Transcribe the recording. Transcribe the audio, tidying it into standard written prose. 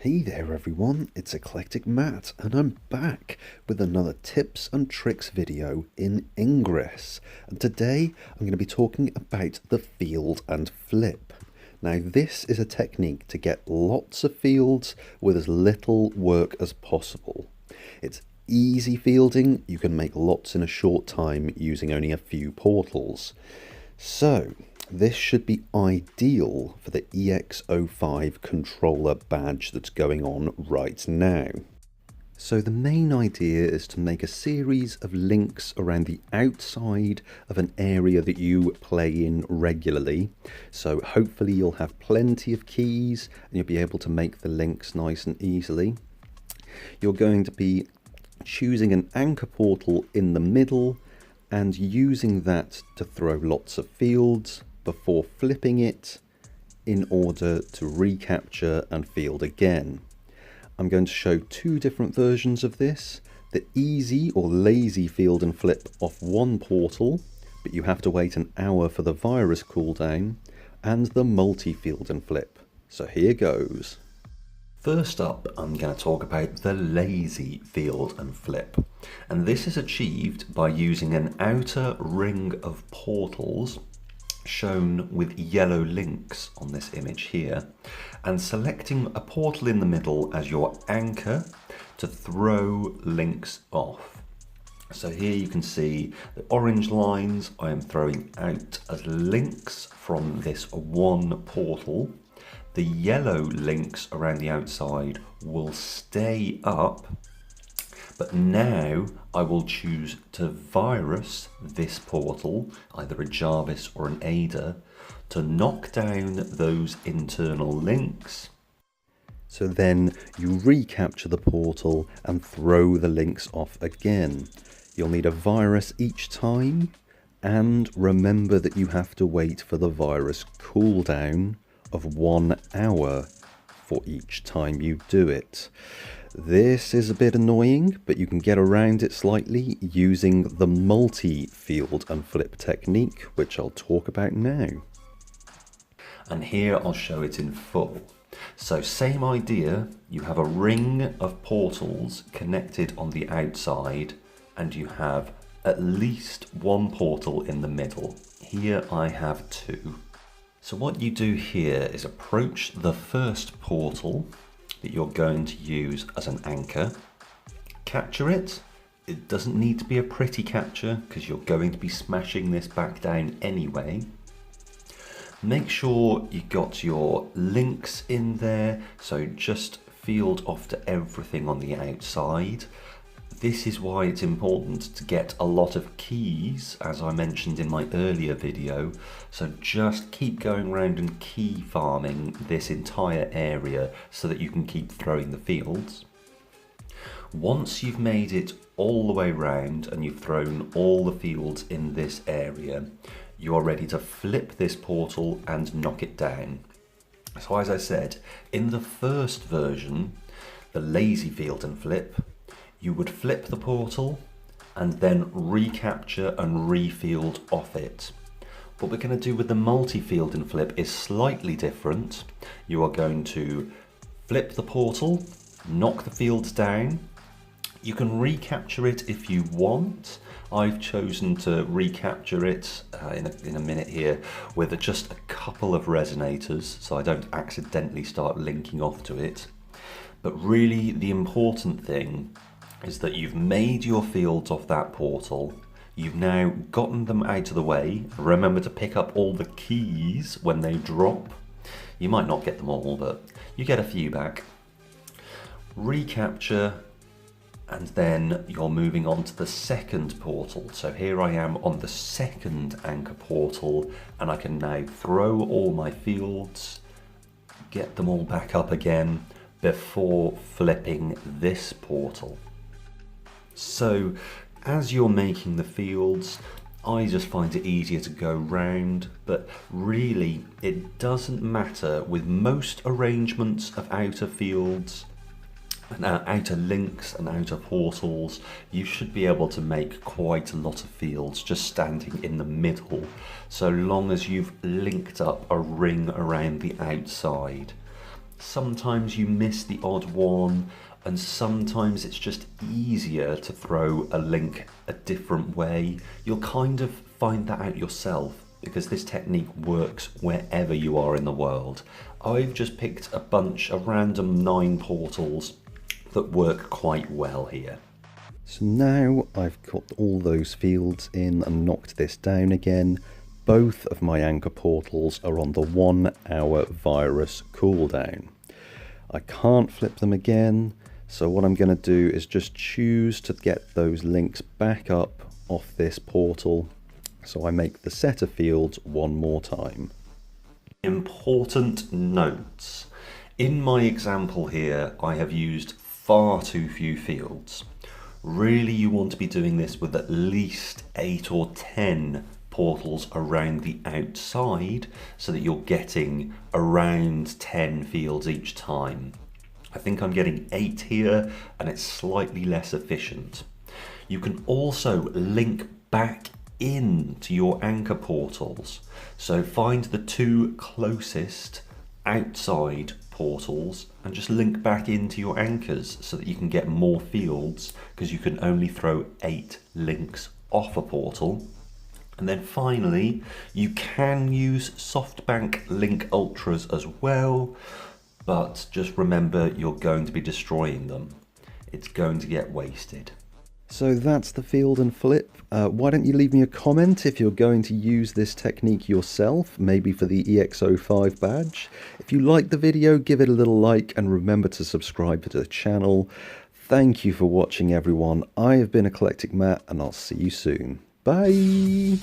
Hey there everyone, it's Eclectic Matt and I'm back with another tips and tricks video in Ingress. And today I'm going to be talking about the field and flip. Now this is a technique to get lots of fields with as little work as possible. It's easy fielding, you can make lots in a short time using only a few portals. So this should be ideal for the EX05 Controller Badge that's going on right now. So the main idea is to make a series of links around the outside of an area that you play in regularly. So hopefully you'll have plenty of keys and you'll be able to make the links nice and easily. You're going to be choosing an anchor portal in the middle and using that to throw lots of fields before flipping it in order to recapture and field again. I'm going to show two different versions of this. The easy or lazy field and flip off one portal, but you have to wait an hour for the virus cooldown, and the multi-field and flip. So here goes. First up, I'm going to talk about the lazy field and flip. And this is achieved by using an outer ring of portals shown with yellow links on this image here, and selecting a portal in the middle as your anchor to throw links off. So here you can see the orange lines I am throwing out as links from this one portal. The yellow links around the outside will stay up, but now I will choose to virus this portal, either a Jarvis or an Ada, to knock down those internal links. So then you recapture the portal and throw the links off again. You'll need a virus each time, and remember that you have to wait for the virus cooldown of 1 hour for each time you do it. This is a bit annoying, but you can get around it slightly using the multi-field and flip technique, which I'll talk about now. And here I'll show it in full. So same idea, you have a ring of portals connected on the outside, and you have at least one portal in the middle. Here I have two. So what you do here is approach the first portal that you're going to use as an anchor, capture it. It doesn't need to be a pretty capture because you're going to be smashing this back down anyway. Make sure you got your links in there, so just field off to everything on the outside. This is why it's important to get a lot of keys, as I mentioned in my earlier video. So just keep going around and key farming this entire area so that you can keep throwing the fields. Once you've made it all the way round and you've thrown all the fields in this area, you are ready to flip this portal and knock it down. So as I said, in the first version, the lazy field and flip, you would flip the portal and then recapture and refield off it. What we're going to do with the multi-field and flip is slightly different. You are going to flip the portal, knock the fields down. You can recapture it if you want. I've chosen to recapture it in a minute here with just a couple of resonators so I don't accidentally start linking off to it. But really the important thing is that you've made your fields off that portal. You've now gotten them out of the way. Remember to pick up all the keys when they drop. You might not get them all, but you get a few back. Recapture, and then you're moving on to the second portal. So here I am on the second anchor portal, and I can now throw all my fields, get them all back up again before flipping this portal. So as you're making the fields, I just find it easier to go round, but really it doesn't matter with most arrangements of outer fields and outer links and outer portals. You should be able to make quite a lot of fields just standing in the middle, so long as you've linked up a ring around the outside. Sometimes you miss the odd one, and sometimes it's just easier to throw a link a different way. You'll kind of find that out yourself because this technique works wherever you are in the world. I've just picked a random 9 portals that work quite well here. So now I've got all those fields in and knocked this down again. Both of my anchor portals are on the 1 hour virus cooldown. I can't flip them again, so what I'm going to do is just choose to get those links back up off this portal. So I make the setter fields one more time. Important notes. In my example here, I have used far too few fields. Really, you want to be doing this with at least 8 or 10 portals around the outside so that you're getting around 10 fields each time. I think I'm getting 8 here and it's slightly less efficient. You can also link back into your anchor portals. So find the 2 closest outside portals and just link back into your anchors so that you can get more fields, because you can only throw 8 links off a portal. And then finally, you can use SoftBank Link Ultras as well, but just remember you're going to be destroying them. It's going to get wasted. So that's the field and flip. Why don't you leave me a comment if you're going to use this technique yourself, maybe for the EX05 badge. If you like the video, give it a little like and remember to subscribe to the channel. Thank you for watching, everyone. I have been Eclectic Matt and I'll see you soon. Bye!